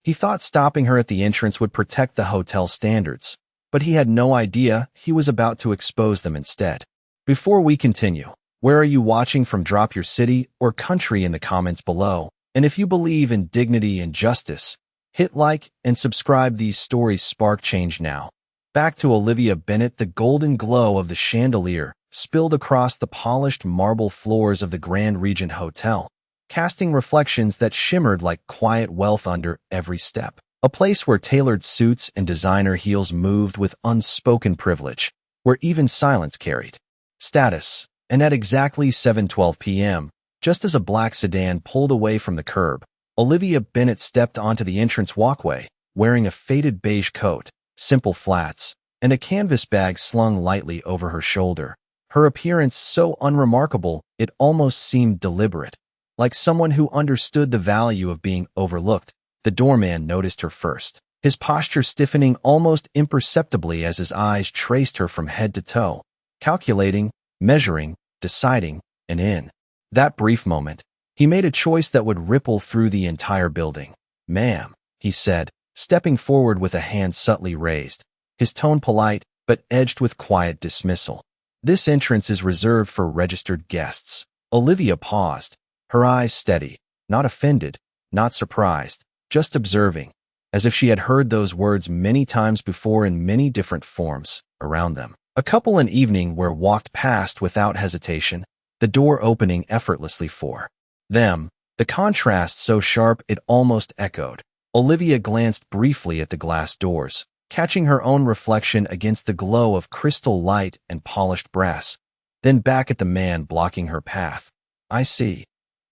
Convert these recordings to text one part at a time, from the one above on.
He thought stopping her at the entrance would protect the hotel standards, but he had no idea he was about to expose them instead. Before we continue, where are you watching from? Drop your city or country in the comments below. And if you believe in dignity and justice, hit like and subscribe. These stories spark change now. Back to Olivia Bennet. The golden glow of the chandelier spilled across the polished marble floors of the Grand Regent Hotel, casting reflections that shimmered like quiet wealth under every step. A place where tailored suits and designer heels moved with unspoken privilege, where even silence carried status. And at exactly 7:12 p.m., just as a black sedan pulled away from the curb, Olivia Bennet stepped onto the entrance walkway, wearing a faded beige coat, simple flats, and a canvas bag slung lightly over her shoulder. Her appearance so unremarkable it almost seemed deliberate, like someone who understood the value of being overlooked. The doorman noticed her first, his posture stiffening almost imperceptibly as his eyes traced her from head to toe, calculating, measuring, deciding, and in that brief moment, he made a choice that would ripple through the entire building. "Ma'am," he said, stepping forward with a hand subtly raised, his tone polite but edged with quiet dismissal. "This entrance is reserved for registered guests." Olivia paused, her eyes steady, not offended, not surprised, just observing, as if she had heard those words many times before in many different forms. Around them, a couple an evening where walked past without hesitation, the door opening effortlessly for them, the contrast so sharp it almost echoed. Olivia glanced briefly at the glass doors, catching her own reflection against the glow of crystal light and polished brass, then back at the man blocking her path. "I see,"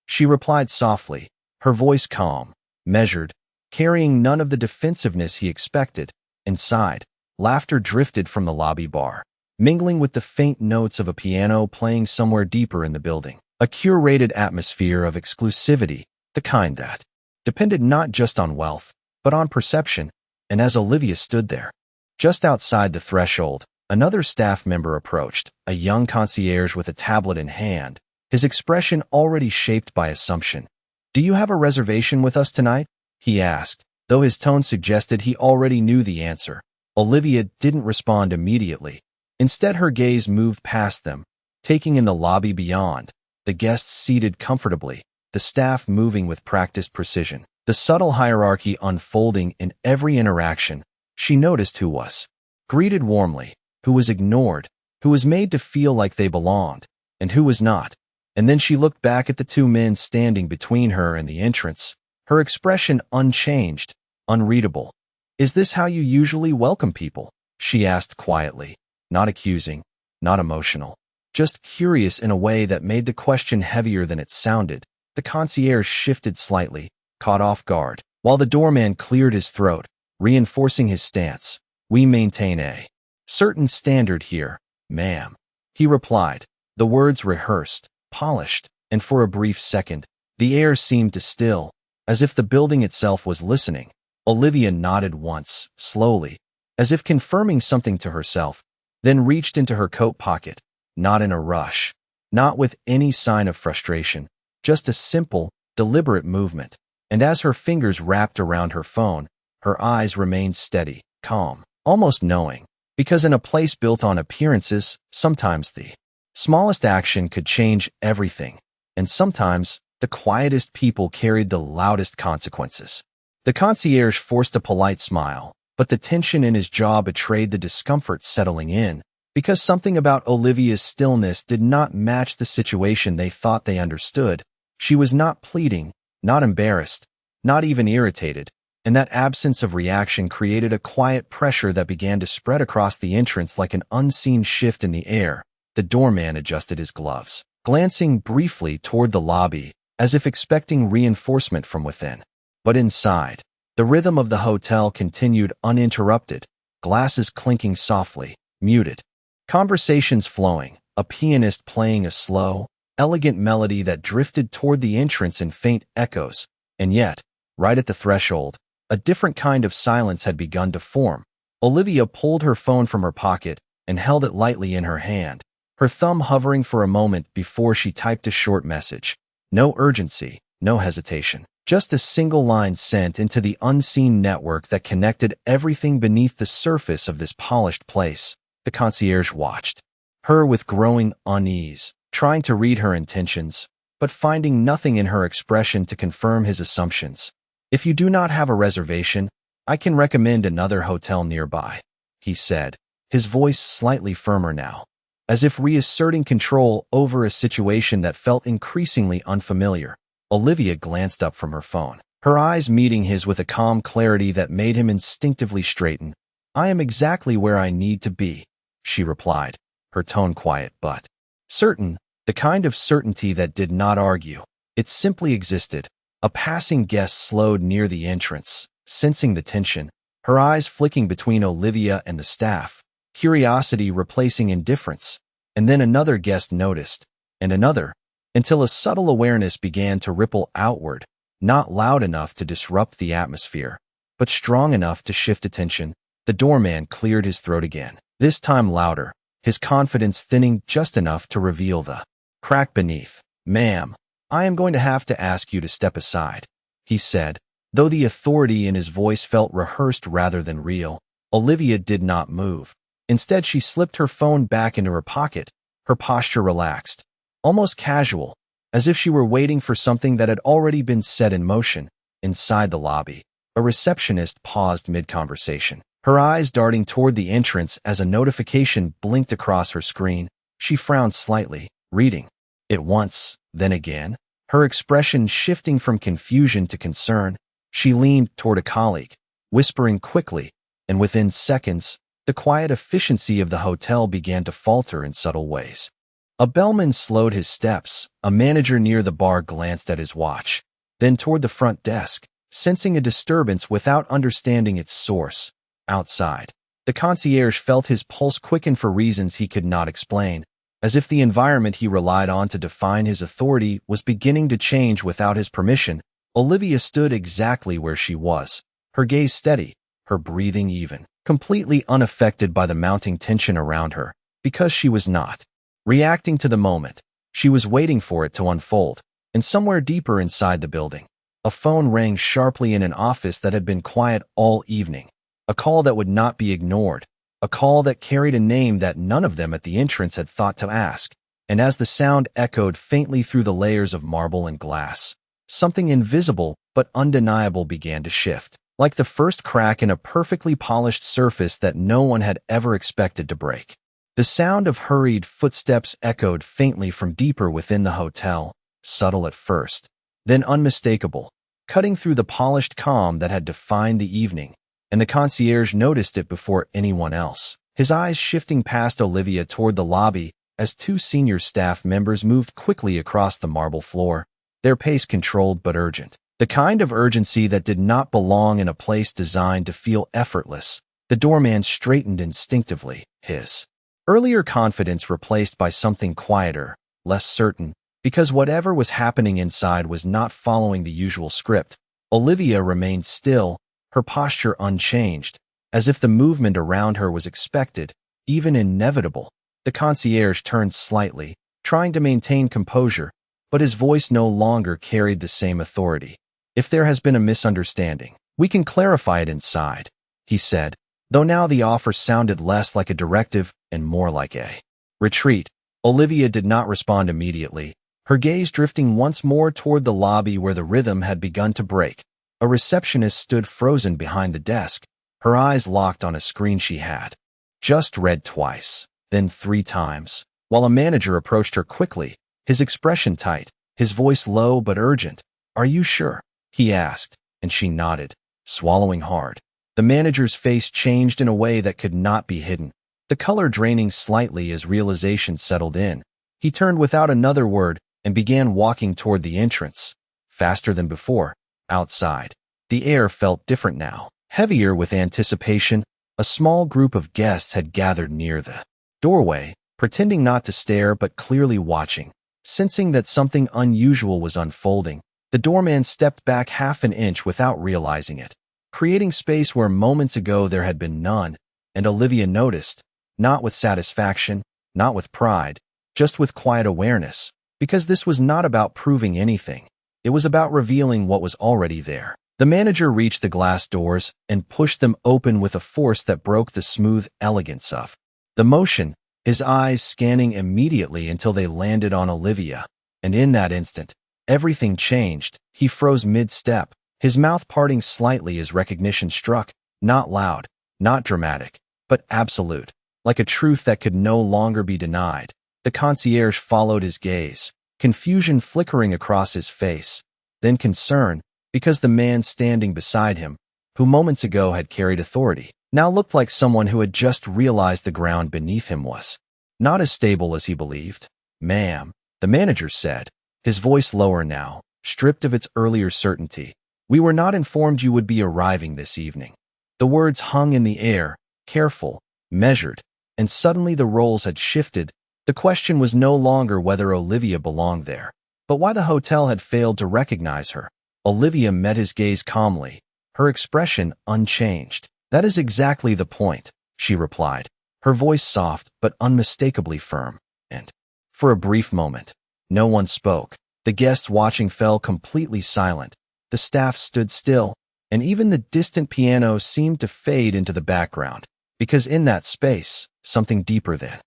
she replied softly, her voice calm, measured, carrying none of the defensiveness he expected. Inside, laughter drifted from the lobby bar, mingling with the faint notes of a piano playing somewhere deeper in the building. A curated atmosphere of exclusivity, the kind that depended not just on wealth, but on perception. And as Olivia stood there, just outside the threshold, another staff member approached, a young concierge with a tablet in hand, his expression already shaped by assumption. "Do you have a reservation with us tonight?" he asked, though his tone suggested he already knew the answer. Olivia didn't respond immediately. Instead, her gaze moved past them, taking in the lobby beyond, the guests seated comfortably, the staff moving with practiced precision, the subtle hierarchy unfolding in every interaction. She noticed who was greeted warmly, who was ignored, who was made to feel like they belonged, and who was not. And then she looked back at the two men standing between her and the entrance, her expression unchanged, unreadable. "Is this how you usually welcome people?" she asked quietly, not accusing, not emotional, just curious in a way that made the question heavier than it sounded. The concierge shifted slightly, caught off guard, while the doorman cleared his throat, reinforcing his stance. "We maintain a certain standard here, ma'am," he replied, the words rehearsed, polished, and for a brief second, the air seemed to still, as if the building itself was listening. Olivia nodded once, slowly, as if confirming something to herself, then reached into her coat pocket, not in a rush, not with any sign of frustration, just a simple, deliberate movement. And as her fingers wrapped around her phone, her eyes remained steady, calm, almost knowing, because in a place built on appearances, sometimes the smallest action could change everything, and sometimes the quietest people carried the loudest consequences. The concierge forced a polite smile, but the tension in his jaw betrayed the discomfort settling in, because something about Olivia's stillness did not match the situation they thought they understood. She was not pleading, not embarrassed, not even irritated, and that absence of reaction created a quiet pressure that began to spread across the entrance like an unseen shift in the air. The doorman adjusted his gloves, glancing briefly toward the lobby, as if expecting reinforcement from within. But inside, the rhythm of the hotel continued uninterrupted, glasses clinking softly, muted, conversations flowing, a pianist playing a slow, elegant melody that drifted toward the entrance in faint echoes. And yet, right at the threshold, a different kind of silence had begun to form. Olivia pulled her phone from her pocket and held it lightly in her hand, her thumb hovering for a moment before she typed a short message. No urgency, no hesitation, Just a single line sent into the unseen network that connected everything beneath the surface of this polished place. The concierge watched her with growing unease, trying to read her intentions, but finding nothing in her expression to confirm his assumptions. "If you do not have a reservation, I can recommend another hotel nearby," he said, his voice slightly firmer now, as if reasserting control over a situation that felt increasingly unfamiliar. Olivia glanced up from her phone, her eyes meeting his with a calm clarity that made him instinctively straighten. "I am exactly where I need to be," she replied, her tone quiet but certain, the kind of certainty that did not argue. It simply existed. A passing guest slowed near the entrance, sensing the tension, her eyes flicking between Olivia and the staff, curiosity replacing indifference. And then another guest noticed, and another, until a subtle awareness began to ripple outward, not loud enough to disrupt the atmosphere, but strong enough to shift attention. The doorman cleared his throat again, this time louder, his confidence thinning just enough to reveal the crack beneath. "Ma'am, I am going to have to ask you to step aside," he said, though the authority in his voice felt rehearsed rather than real. Olivia did not move. Instead, she slipped her phone back into her pocket, her posture relaxed, almost casual, as if she were waiting for something that had already been set in motion. Inside the lobby, a receptionist paused mid-conversation, her eyes darting toward the entrance as a notification blinked across her screen. She frowned slightly, reading it once, then again, her expression shifting from confusion to concern. She leaned toward a colleague, whispering quickly, and within seconds, the quiet efficiency of the hotel began to falter in subtle ways. A bellman slowed his steps. A manager near the bar glanced at his watch, then toward the front desk, sensing a disturbance without understanding its source. Outside, the concierge felt his pulse quicken for reasons he could not explain, as if the environment he relied on to define his authority was beginning to change without his permission. Olivia stood exactly where she was, her gaze steady, her breathing even, completely unaffected by the mounting tension around her, because she was not reacting to the moment. She was waiting for it to unfold, and somewhere deeper inside the building, a phone rang sharply in an office that had been quiet all evening, a call that would not be ignored, a call that carried a name that none of them at the entrance had thought to ask. And as the sound echoed faintly through the layers of marble and glass, something invisible but undeniable began to shift, like the first crack in a perfectly polished surface that no one had ever expected to break. The sound of hurried footsteps echoed faintly from deeper within the hotel, subtle at first, then unmistakable, cutting through the polished calm that had defined the evening, and the concierge noticed it before anyone else, his eyes shifting past Olivia toward the lobby as two senior staff members moved quickly across the marble floor, their pace controlled but urgent, the kind of urgency that did not belong in a place designed to feel effortless. The doorman straightened instinctively, his earlier confidence replaced by something quieter, less certain, because whatever was happening inside was not following the usual script. Olivia remained still, her posture unchanged, as if the movement around her was expected, even inevitable. The concierge turned slightly, trying to maintain composure, but his voice no longer carried the same authority. "If there has been a misunderstanding, we can clarify it inside," he said, though now the offer sounded less like a directive and more like a retreat. Olivia did not respond immediately, her gaze drifting once more toward the lobby where the rhythm had begun to break. A receptionist stood frozen behind the desk, her eyes locked on a screen she had just read twice, then 3 times, while a manager approached her quickly, his expression tight, his voice low but urgent. "Are you sure?" he asked, and she nodded, swallowing hard. The manager's face changed in a way that could not be hidden, the color draining slightly as realization settled in. He turned without another word and began walking toward the entrance, faster than before. Outside, the air felt different now, heavier with anticipation. A small group of guests had gathered near the doorway, pretending not to stare but clearly watching. Sensing that something unusual was unfolding, the doorman stepped back half an inch without realizing it, creating space where moments ago there had been none. And Olivia noticed, not with satisfaction, not with pride, just with quiet awareness, because this was not about proving anything. It was about revealing what was already there. The manager reached the glass doors and pushed them open with a force that broke the smooth elegance of the motion, his eyes scanning immediately until they landed on Olivia. And in that instant, everything changed. He froze mid-step, his mouth parting slightly as recognition struck, not loud, not dramatic, but absolute, like a truth that could no longer be denied. The concierge followed his gaze, confusion flickering across his face, then concern, because the man standing beside him, who moments ago had carried authority, now looked like someone who had just realized the ground beneath him was not as stable as he believed. "Ma'am," the manager said, his voice lower now, stripped of its earlier certainty, "we were not informed you would be arriving this evening." The words hung in the air, careful, measured, and suddenly the roles had shifted. The question was no longer whether Olivia belonged there, but why the hotel had failed to recognize her. Olivia met his gaze calmly, her expression unchanged. "That is exactly the point," she replied, her voice soft but unmistakably firm. And, for a brief moment, no one spoke. The guests watching fell completely silent. The staff stood still, and even the distant piano seemed to fade into the background, because in that space, something deeper than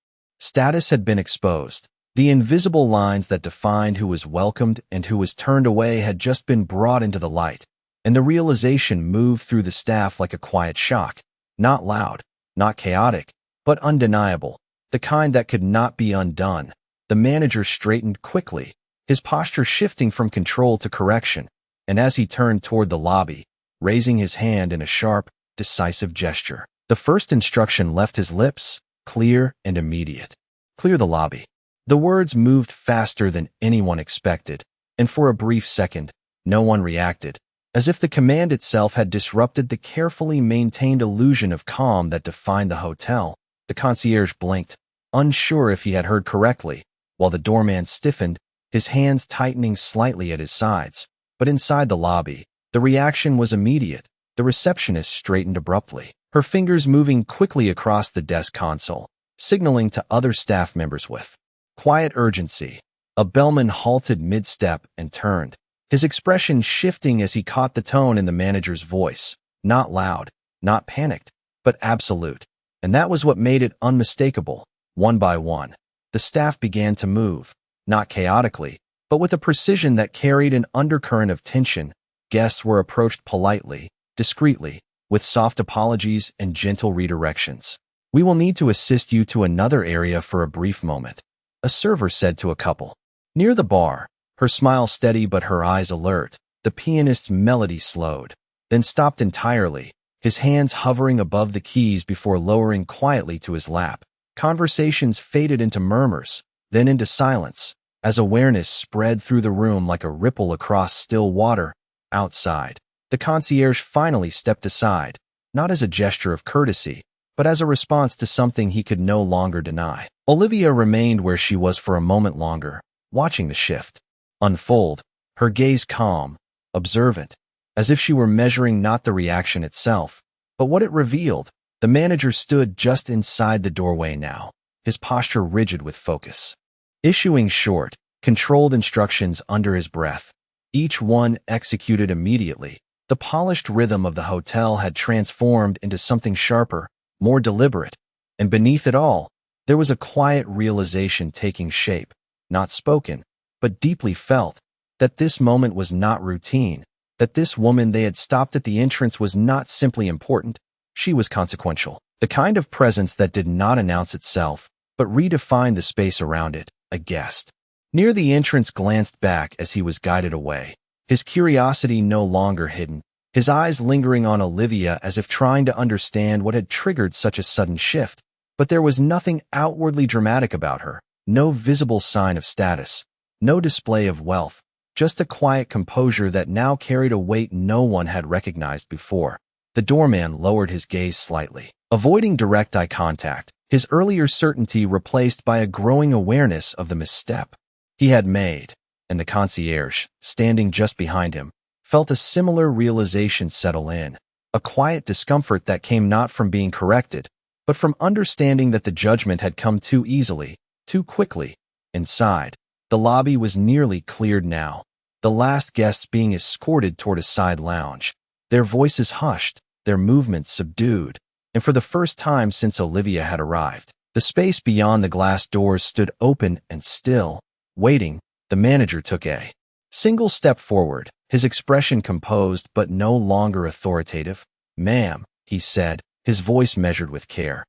status had been exposed. The invisible lines that defined who was welcomed and who was turned away had just been brought into the light, and the realization moved through the staff like a quiet shock, not loud, not chaotic, but undeniable, the kind that could not be undone. The manager straightened quickly, his posture shifting from control to correction, and as he turned toward the lobby, raising his hand in a sharp, decisive gesture, the first instruction left his lips, clear and immediate. "Clear the lobby." The words moved faster than anyone expected, and for a brief second, no one reacted, as if the command itself had disrupted the carefully maintained illusion of calm that defined the hotel. The concierge blinked, unsure if he had heard correctly, while the doorman stiffened, his hands tightening slightly at his sides. But inside the lobby, the reaction was immediate. The receptionist straightened abruptly, her fingers moving quickly across the desk console, signaling to other staff members with quiet urgency. A bellman halted mid-step and turned, his expression shifting as he caught the tone in the manager's voice, not loud, not panicked, but absolute. And that was what made it unmistakable. One by one, the staff began to move, not chaotically, but with a precision that carried an undercurrent of tension. Guests were approached politely, discreetly, with soft apologies and gentle redirections. "We will need to assist you to another area for a brief moment," a server said to a couple. Near the bar, her smile steady but her eyes alert, the pianist's melody slowed, then stopped entirely, his hands hovering above the keys before lowering quietly to his lap. Conversations faded into murmurs, then into silence, as awareness spread through the room like a ripple across still water. Outside, the concierge finally stepped aside, not as a gesture of courtesy, but as a response to something he could no longer deny. Olivia remained where she was for a moment longer, watching the shift unfold, her gaze calm, observant, as if she were measuring not the reaction itself, but what it revealed. The manager stood just inside the doorway now, his posture rigid with focus, issuing short, controlled instructions under his breath, each one executed immediately. The polished rhythm of the hotel had transformed into something sharper, more deliberate, and beneath it all, there was a quiet realization taking shape, not spoken, but deeply felt, that this moment was not routine, that this woman they had stopped at the entrance was not simply important, she was consequential. The kind of presence that did not announce itself, but redefined the space around it, a guest. Near the entrance glanced back as he was guided away, his curiosity no longer hidden, his eyes lingering on Olivia as if trying to understand what had triggered such a sudden shift. But there was nothing outwardly dramatic about her, no visible sign of status, no display of wealth, just a quiet composure that now carried a weight no one had recognized before. The doorman lowered his gaze slightly, avoiding direct eye contact, his earlier certainty replaced by a growing awareness of the misstep he had made, and the concierge, standing just behind him, felt a similar realization settle in, a quiet discomfort that came not from being corrected, but from understanding that the judgment had come too easily, too quickly. Inside, the lobby was nearly cleared now. the last guests being escorted toward a side lounge, their voices hushed, their movements subdued, and for the first time since Olivia had arrived, the space beyond the glass doors stood open and still, waiting. The manager took a single step forward, his expression composed but no longer authoritative. "Ma'am," he said, his voice measured with care,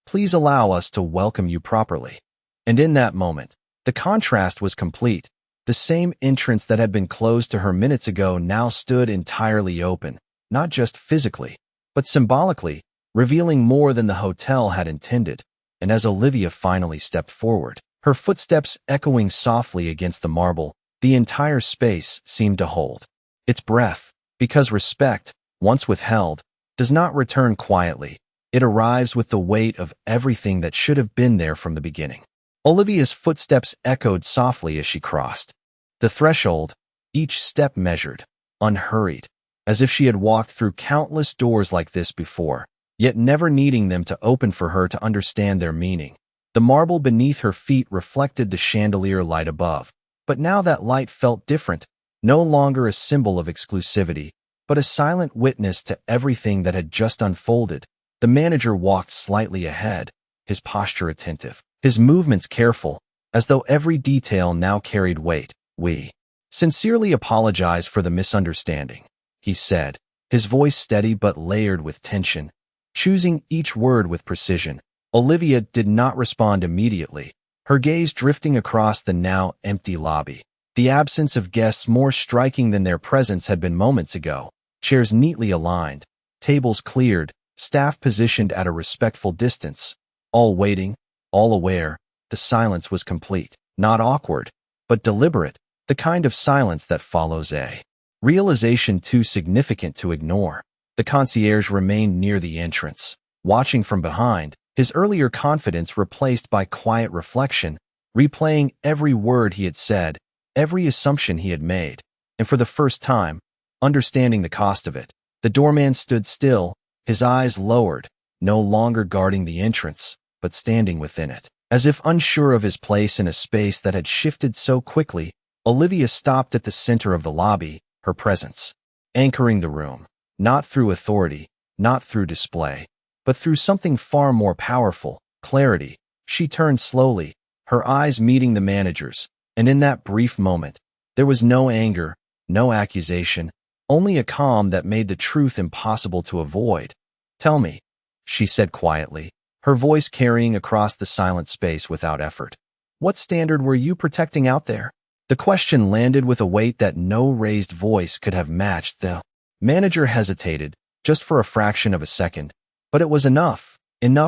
"please allow us to welcome you properly." And in that moment, the contrast was complete. The same entrance that had been closed to her minutes ago now stood entirely open, not just physically, but symbolically, revealing more than the hotel had intended. And as Olivia finally stepped forward, her footsteps echoing softly against the marble, the entire space seemed to hold its breath, because respect, once withheld, does not return quietly. It arrives with the weight of everything that should have been there from the beginning. Olivia's footsteps echoed softly as she crossed the threshold, each step measured, unhurried, as if she had walked through countless doors like this before, yet never needing them to open for her to understand their meaning. The marble beneath her feet reflected the chandelier light above, but now that light felt different, no longer a symbol of exclusivity, but a silent witness to everything that had just unfolded. The manager walked slightly ahead, his posture attentive, his movements careful, as though every detail now carried weight. "We sincerely apologize for the misunderstanding," he said, his voice steady but layered with tension, choosing each word with precision. Olivia did not respond immediately, her gaze drifting across the now empty lobby. The absence of guests more striking than their presence had been moments ago. Chairs neatly aligned, tables cleared, staff positioned at a respectful distance, all waiting, all aware. The silence was complete, not awkward, but deliberate, the kind of silence that follows a realization too significant to ignore. The concierge remained near the entrance, watching from behind, his earlier confidence replaced by quiet reflection, replaying every word he had said, every assumption he had made, and for the first time, understanding the cost of it. The doorman stood still, his eyes lowered, no longer guarding the entrance, but standing within it, as if unsure of his place in a space that had shifted so quickly. Olivia stopped at the center of the lobby, her presence anchoring the room, not through authority, not through display, but through something far more powerful, clarity. She turned slowly, her eyes meeting the manager's, and in that brief moment, there was no anger, no accusation, only a calm that made the truth impossible to avoid. "Tell me," she said quietly, her voice carrying across the silent space without effort. "What standard were you protecting out there?" The question landed with a weight that no raised voice could have matched. The manager hesitated, just for a fraction of a second, but it was enough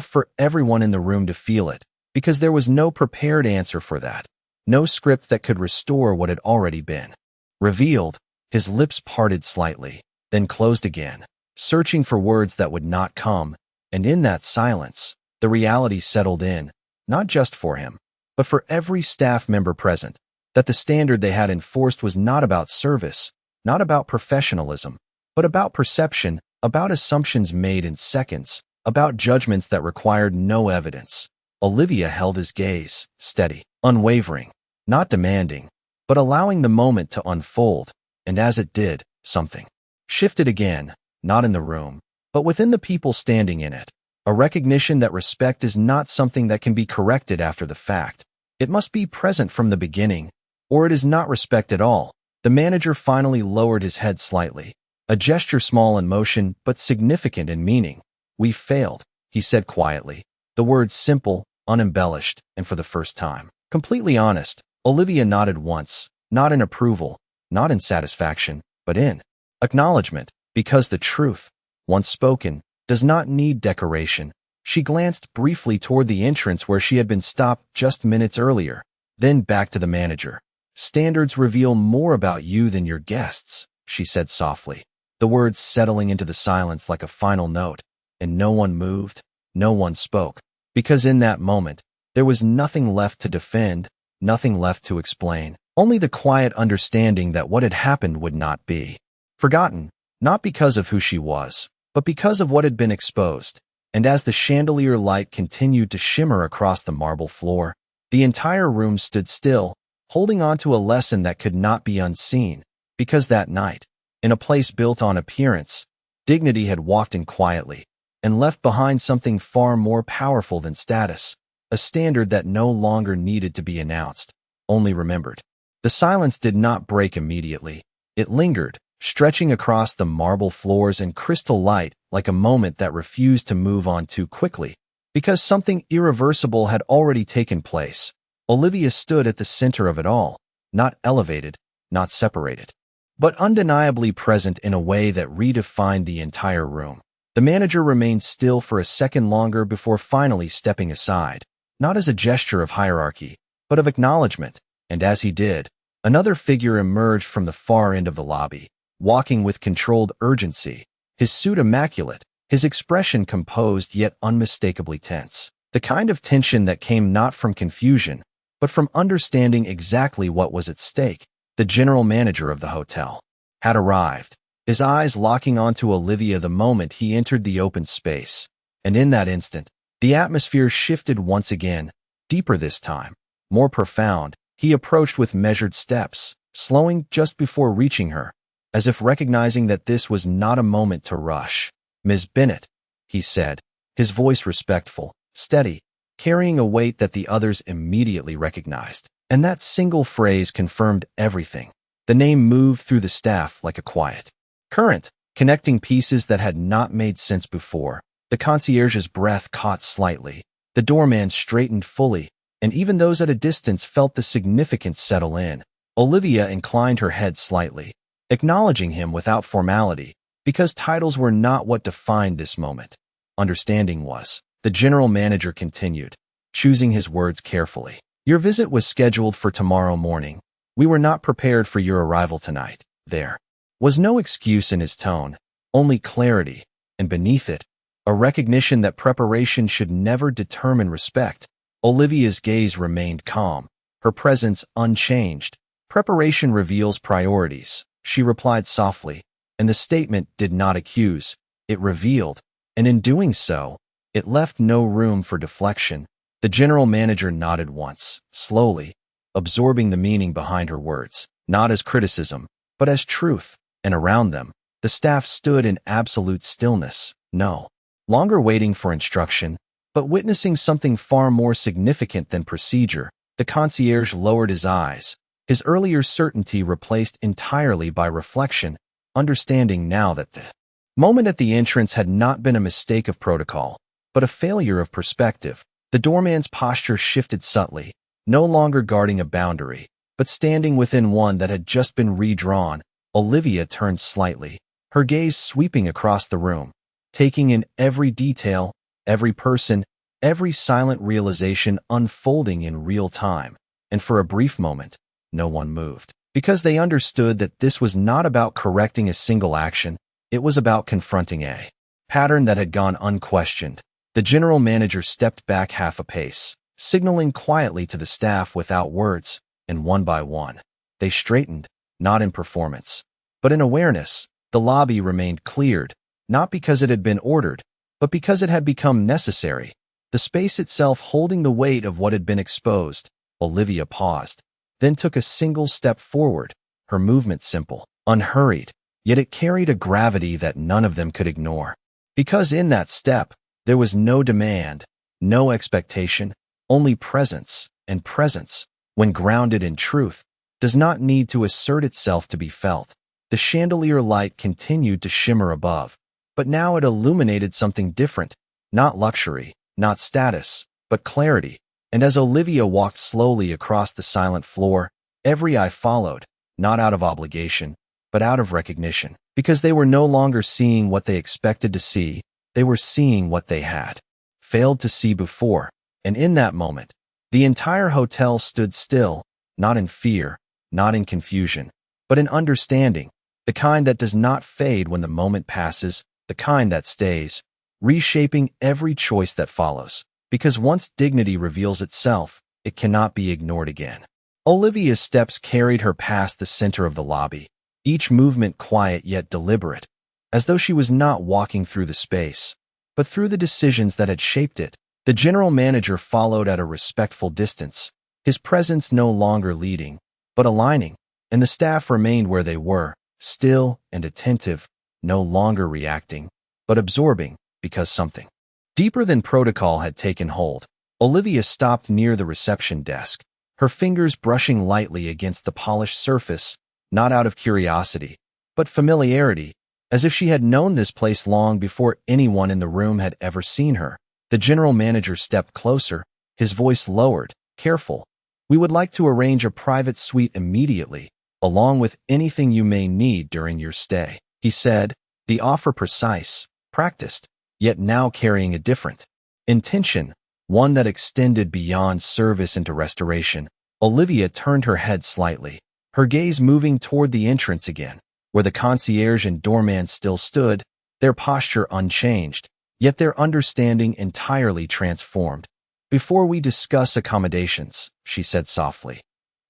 for everyone in the room to feel it, because there was no prepared answer for that, no script that could restore what had already been revealed. His lips parted slightly, then closed again, searching for words that would not come, and in that silence, the reality settled in, not just for him, but for every staff member present, that the standard they had enforced was not about service, not about professionalism, but about perception, about assumptions made in seconds, about judgments that required no evidence. Olivia held his gaze, steady, unwavering, not demanding, but allowing the moment to unfold, and as it did, something shifted again, not in the room, but within the people standing in it. A recognition that respect is not something that can be corrected after the fact. It must be present from the beginning, or it is not respect at all. The manager finally lowered his head slightly, a gesture small in motion but significant in meaning. "We failed," he said quietly, the words simple, unembellished, and for the first time, completely honest. Olivia nodded once, not in approval, not in satisfaction, but in acknowledgement, because the truth, once spoken, does not need decoration. She glanced briefly toward the entrance where she had been stopped just minutes earlier, then back to the manager. "Standards reveal more about you than your guests," she said softly, the words settling into the silence like a final note, and no one moved, no one spoke, because in that moment, there was nothing left to defend, nothing left to explain, only the quiet understanding that what had happened would not be forgotten, not because of who she was, but because of what had been exposed. And as the chandelier light continued to shimmer across the marble floor, the entire room stood still, holding on to a lesson that could not be unseen. Because that night, in a place built on appearance, dignity had walked in quietly and left behind something far more powerful than status, a standard that no longer needed to be announced, only remembered. The silence did not break immediately. It lingered, stretching across the marble floors and crystal light like a moment that refused to move on too quickly. Because something irreversible had already taken place, Olivia stood at the center of it all, not elevated, not separated, but undeniably present in a way that redefined the entire room. The manager remained still for a second longer before finally stepping aside, not as a gesture of hierarchy, but of acknowledgement, and as he did, another figure emerged from the far end of the lobby, walking with controlled urgency, his suit immaculate, his expression composed yet unmistakably tense. The kind of tension that came not from confusion, but from understanding exactly what was at stake. The general manager of the hotel had arrived, his eyes locking onto Olivia the moment he entered the open space. And in that instant, the atmosphere shifted once again, deeper this time, more profound. He approached with measured steps, slowing just before reaching her, as if recognizing that this was not a moment to rush. "Ms. Bennett," he said, his voice respectful, steady, carrying a weight that the others immediately recognized. And that single phrase confirmed everything. The name moved through the staff like a quiet current, connecting pieces that had not made sense before. The concierge's breath caught slightly. The doorman straightened fully, and even those at a distance felt the significance settle in. Olivia inclined her head slightly, acknowledging him without formality, because titles were not what defined this moment. Understanding was. The general manager continued, choosing his words carefully. "Your visit was scheduled for tomorrow morning. We were not prepared for your arrival tonight." There was no excuse in his tone, only clarity, and beneath it, a recognition that preparation should never determine respect. Olivia's gaze remained calm, her presence unchanged. "Preparation reveals priorities," she replied softly, and the statement did not accuse, it revealed, and in doing so, it left no room for deflection. The general manager nodded once, slowly, absorbing the meaning behind her words, not as criticism, but as truth, and around them, the staff stood in absolute stillness, no longer waiting for instruction, but witnessing something far more significant than procedure. The concierge lowered his eyes, his earlier certainty replaced entirely by reflection, understanding now that the moment at the entrance had not been a mistake of protocol, but a failure of perspective. The doorman's posture shifted subtly, no longer guarding a boundary, but standing within one that had just been redrawn. Olivia turned slightly, her gaze sweeping across the room, taking in every detail, every person, every silent realization unfolding in real time. And for a brief moment, no one moved, because they understood that this was not about correcting a single action, it was about confronting a pattern that had gone unquestioned. The general manager stepped back half a pace, signaling quietly to the staff without words, and one by one, they straightened, not in performance, but in awareness. The lobby remained cleared, not because it had been ordered, but because it had become necessary, the space itself holding the weight of what had been exposed. Olivia paused, then took a single step forward, her movement simple, unhurried, yet it carried a gravity that none of them could ignore. Because in that step, there was no demand, no expectation, only presence, and presence, when grounded in truth, does not need to assert itself to be felt. The chandelier light continued to shimmer above, but now it illuminated something different, not luxury, not status, but clarity. And as Olivia walked slowly across the silent floor, every eye followed, not out of obligation, but out of recognition, because they were no longer seeing what they expected to see, they were seeing what they had failed to see before. And in that moment, the entire hotel stood still, not in fear, not in confusion, but in understanding, the kind that does not fade when the moment passes, the kind that stays, reshaping every choice that follows. Because once dignity reveals itself, it cannot be ignored again. Olivia's steps carried her past the center of the lobby, each movement quiet yet deliberate, as though she was not walking through the space, but through the decisions that had shaped it. The general manager followed at a respectful distance, his presence no longer leading, but aligning, and the staff remained where they were, still and attentive, no longer reacting, but absorbing, because something deeper than protocol had taken hold. Olivia stopped near the reception desk, her fingers brushing lightly against the polished surface, not out of curiosity, but familiarity, as if she had known this place long before anyone in the room had ever seen her. The general manager stepped closer, his voice lowered, careful. "We would like to arrange a private suite immediately, along with anything you may need during your stay," he said, the offer precise, practiced, yet now carrying a different intention, one that extended beyond service into restoration. Olivia turned her head slightly, her gaze moving toward the entrance again, where the concierge and doorman still stood, their posture unchanged, yet their understanding entirely transformed. "Before we discuss accommodations," she said softly,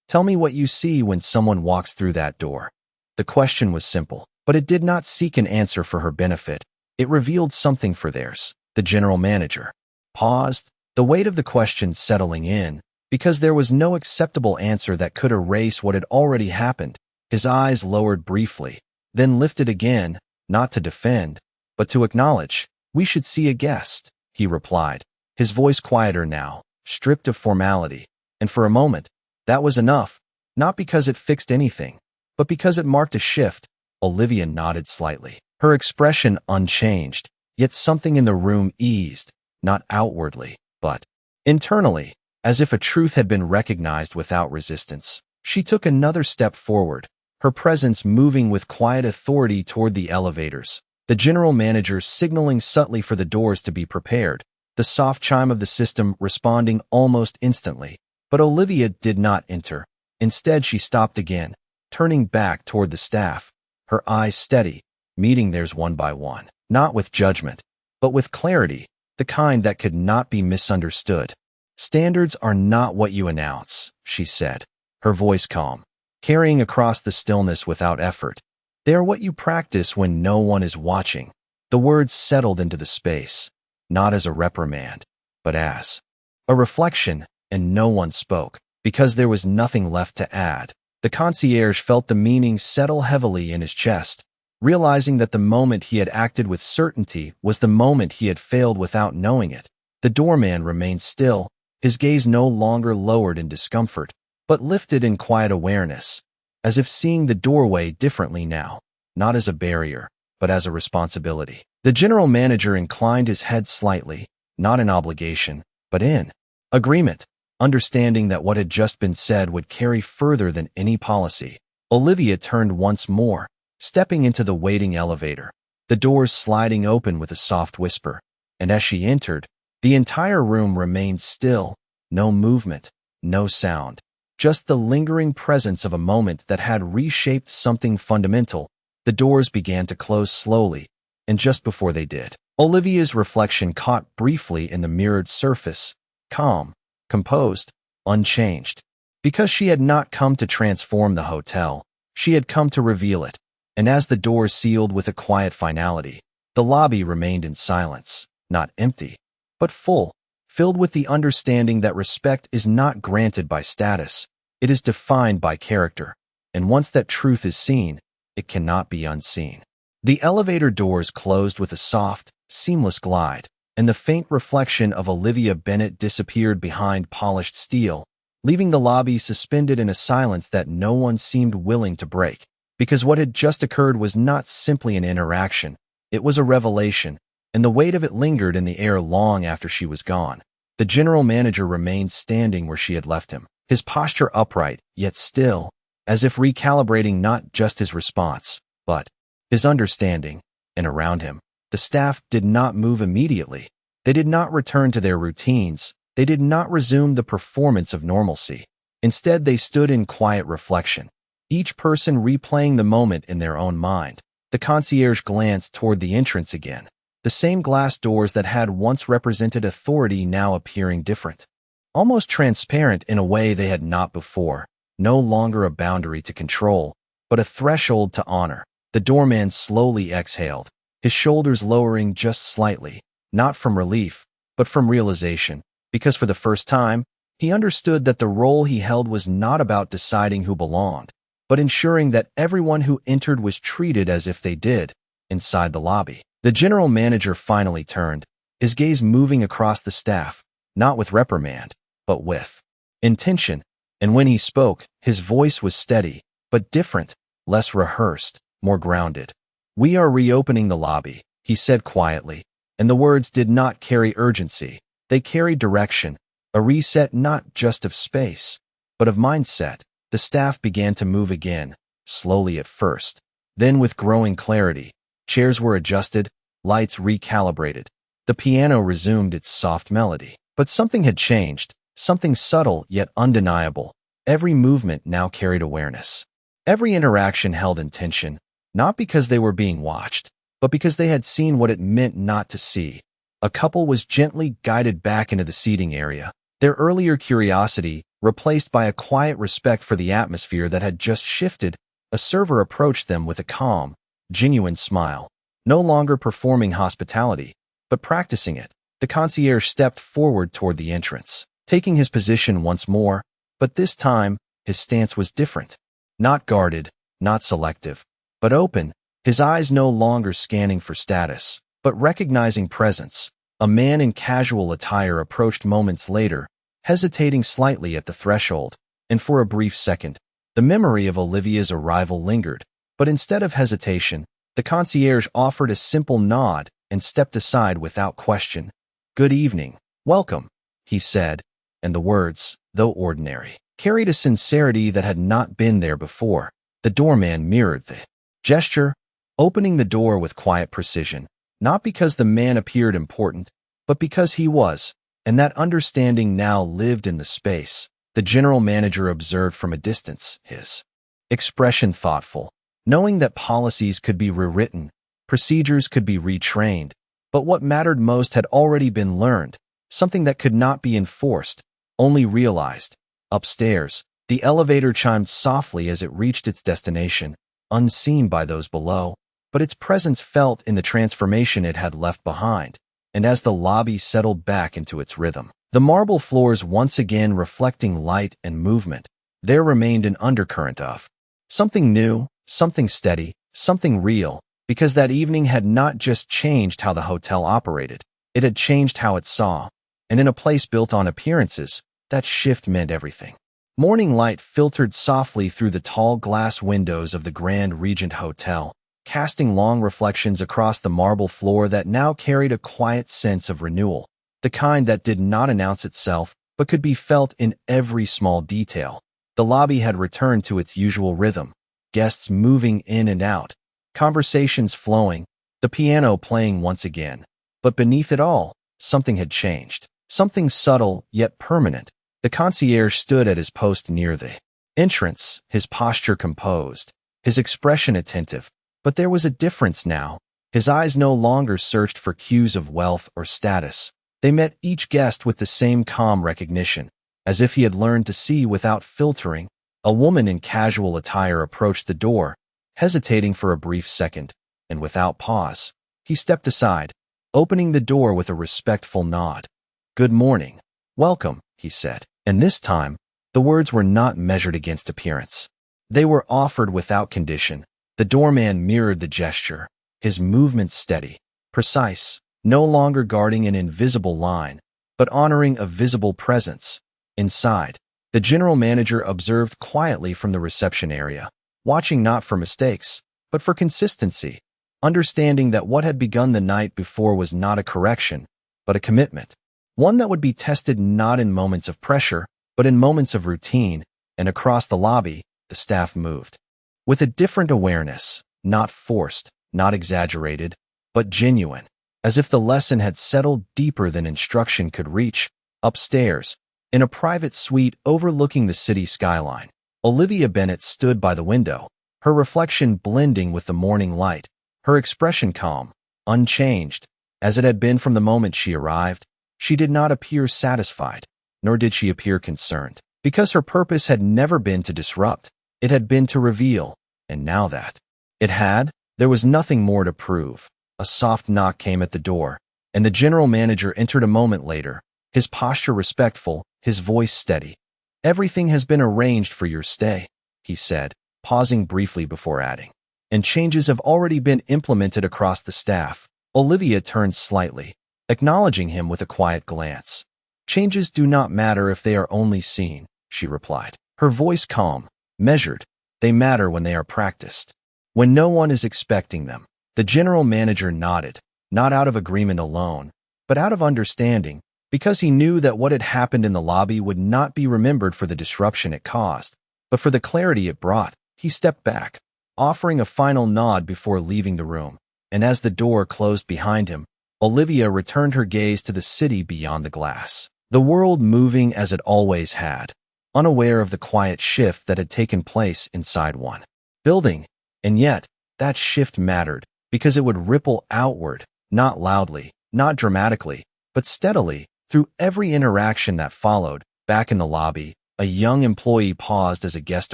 "tell me what you see when someone walks through that door." The question was simple, but it did not seek an answer for her benefit. It revealed something for theirs. The general manager paused, the weight of the question settling in, because there was no acceptable answer that could erase what had already happened. His eyes lowered briefly, then lifted again, not to defend, but to acknowledge. "We should see a guest," he replied, his voice quieter now, stripped of formality. And for a moment, that was enough, not because it fixed anything, but because it marked a shift. Olivia nodded slightly, her expression unchanged, yet something in the room eased, not outwardly, but internally, as if a truth had been recognized without resistance. She took another step forward, her presence moving with quiet authority toward the elevators, the general manager signaling subtly for the doors to be prepared, the soft chime of the system responding almost instantly. But Olivia did not enter. Instead, she stopped again, turning back toward the staff, her eyes steady, meeting theirs one by one, not with judgment, but with clarity, the kind that could not be misunderstood. "Standards are not what you announce," she said, her voice calm, carrying across the stillness without effort. "They are what you practice when no one is watching." The words settled into the space, not as a reprimand, but as a reflection, and no one spoke, because there was nothing left to add. The concierge felt the meaning settle heavily in his chest, realizing that the moment he had acted with certainty was the moment he had failed without knowing it. The doorman remained still, his gaze no longer lowered in discomfort, but lifted in quiet awareness, as if seeing the doorway differently now, not as a barrier, but as a responsibility. The general manager inclined his head slightly, not in obligation, but in agreement, understanding that what had just been said would carry further than any policy. Olivia turned once more, stepping into the waiting elevator, the doors sliding open with a soft whisper, and as she entered, the entire room remained still, no movement, no sound, just the lingering presence of a moment that had reshaped something fundamental. The doors began to close slowly, and just before they did, Olivia's reflection caught briefly in the mirrored surface, calm, composed, unchanged. Because she had not come to transform the hotel, she had come to reveal it, and as the doors sealed with a quiet finality, the lobby remained in silence, not empty, but full, filled with the understanding that respect is not granted by status, it is defined by character, and once that truth is seen, it cannot be unseen. The elevator doors closed with a soft, seamless glide, and the faint reflection of Olivia Bennet disappeared behind polished steel, leaving the lobby suspended in a silence that no one seemed willing to break. Because what had just occurred was not simply an interaction, it was a revelation, and the weight of it lingered in the air long after she was gone. The general manager remained standing where she had left him, his posture upright, yet still, as if recalibrating not just his response, but his understanding. And around him, the staff did not move immediately. They did not return to their routines. They did not resume the performance of normalcy. Instead, they stood in quiet reflection, each person replaying the moment in their own mind. The concierge glanced toward the entrance again, the same glass doors that had once represented authority now appearing different, almost transparent in a way they had not before, no longer a boundary to control, but a threshold to honor. The doorman slowly exhaled, his shoulders lowering just slightly, not from relief, but from realization, because for the first time, he understood that the role he held was not about deciding who belonged. but ensuring that everyone who entered was treated as if they did. Inside the lobby, the general manager finally turned, his gaze moving across the staff, not with reprimand, but with intention. And when he spoke, his voice was steady, but different, less rehearsed, more grounded. "We are reopening the lobby," he said quietly, and the words did not carry urgency. They carried direction, a reset not just of space, but of mindset. The staff began to move again, slowly at first. Then with growing clarity, chairs were adjusted, lights recalibrated. The piano resumed its soft melody. But something had changed, something subtle yet undeniable. Every movement now carried awareness. Every interaction held intention, not because they were being watched, but because they had seen what it meant not to see. A couple was gently guided back into the seating area, their earlier curiosity replaced by a quiet respect for the atmosphere that had just shifted. A server approached them with a calm, genuine smile, no longer performing hospitality, but practicing it. The concierge stepped forward toward the entrance, taking his position once more, but this time, his stance was different. Not guarded, not selective, but open, his eyes no longer scanning for status, but recognizing presence. A man in casual attire approached moments later, hesitating slightly at the threshold, and for a brief second, the memory of Olivia's arrival lingered. But instead of hesitation, the concierge offered a simple nod and stepped aside without question. "Good evening, welcome," he said, and the words, though ordinary, carried a sincerity that had not been there before. The doorman mirrored the gesture, opening the door with quiet precision, not because the man appeared important, but because he was, and that understanding now lived in the space. The general manager observed from a distance, his expression thoughtful, knowing that policies could be rewritten, procedures could be retrained, but what mattered most had already been learned, something that could not be enforced, only realized. Upstairs, the elevator chimed softly as it reached its destination, unseen by those below, but its presence felt in the transformation it had left behind. And as the lobby settled back into its rhythm, the marble floors once again reflecting light and movement, there remained an undercurrent of something new, something steady, something real, because that evening had not just changed how the hotel operated, it had changed how it saw. And in a place built on appearances, that shift meant everything. Morning light filtered softly through the tall glass windows of the Grand Regent Hotel, casting long reflections across the marble floor that now carried a quiet sense of renewal, the kind that did not announce itself but could be felt in every small detail. The lobby had returned to its usual rhythm, guests moving in and out, conversations flowing, the piano playing once again. But beneath it all, something had changed, something subtle yet permanent. The concierge stood at his post near the entrance, his posture composed, his expression attentive. But there was a difference now. His eyes no longer searched for cues of wealth or status. They met each guest with the same calm recognition, as if he had learned to see without filtering. A woman in casual attire approached the door, hesitating for a brief second, and without pause, he stepped aside, opening the door with a respectful nod. "Good morning. Welcome," he said. And this time, the words were not measured against appearance. They were offered without condition. The doorman mirrored the gesture, his movements steady, precise, no longer guarding an invisible line, but honoring a visible presence. Inside, the general manager observed quietly from the reception area, watching not for mistakes, but for consistency, understanding that what had begun the night before was not a correction, but a commitment, one that would be tested not in moments of pressure, but in moments of routine. And across the lobby, the staff moved with a different awareness, not forced, not exaggerated, but genuine, as if the lesson had settled deeper than instruction could reach. Upstairs, in a private suite overlooking the city skyline, Olivia Bennet stood by the window, her reflection blending with the morning light, her expression calm, unchanged, as it had been from the moment she arrived. She did not appear satisfied, nor did she appear concerned, because her purpose had never been to disrupt, it had been to reveal. And now that it had, there was nothing more to prove. A soft knock came at the door, and the general manager entered a moment later, his posture respectful, his voice steady. "Everything has been arranged for your stay," he said, pausing briefly before adding. And changes have already been implemented across the staff. Olivia turned slightly, acknowledging him with a quiet glance. Changes do not matter if they are only seen, she replied. Her voice calm, measured. They matter when they are practiced. When no one is expecting them. The general manager nodded, not out of agreement alone, but out of understanding, because he knew that what had happened in the lobby would not be remembered for the disruption it caused, but for the clarity it brought. He stepped back, offering a final nod before leaving the room, and as the door closed behind him, Olivia returned her gaze to the city beyond the glass, the world moving as it always had, unaware of the quiet shift that had taken place inside one building. And yet, that shift mattered, because it would ripple outward, not loudly, not dramatically, but steadily, through every interaction that followed. Back in the lobby, a young employee paused as a guest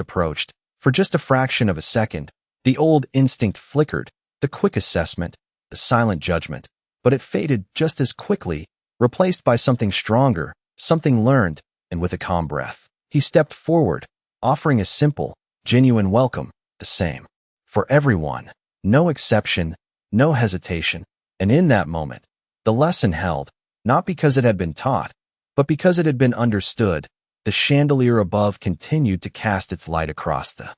approached. For just a fraction of a second, the old instinct flickered, the quick assessment, the silent judgment, but it faded just as quickly, replaced by something stronger, something learned, and with a calm breath, he stepped forward, offering a simple, genuine welcome, the same for everyone, no exception, no hesitation. And in that moment, the lesson held, not because it had been taught, but because it had been understood. The chandelier above continued to cast its light across the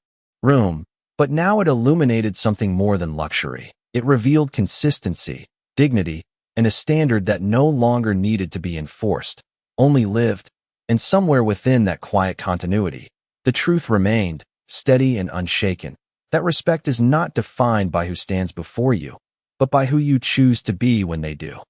room, but now it illuminated something more than luxury. It revealed consistency, dignity, and a standard that no longer needed to be enforced, only lived. And somewhere within that quiet continuity, the truth remained, steady and unshaken, that respect is not defined by who stands before you, but by who you choose to be when they do.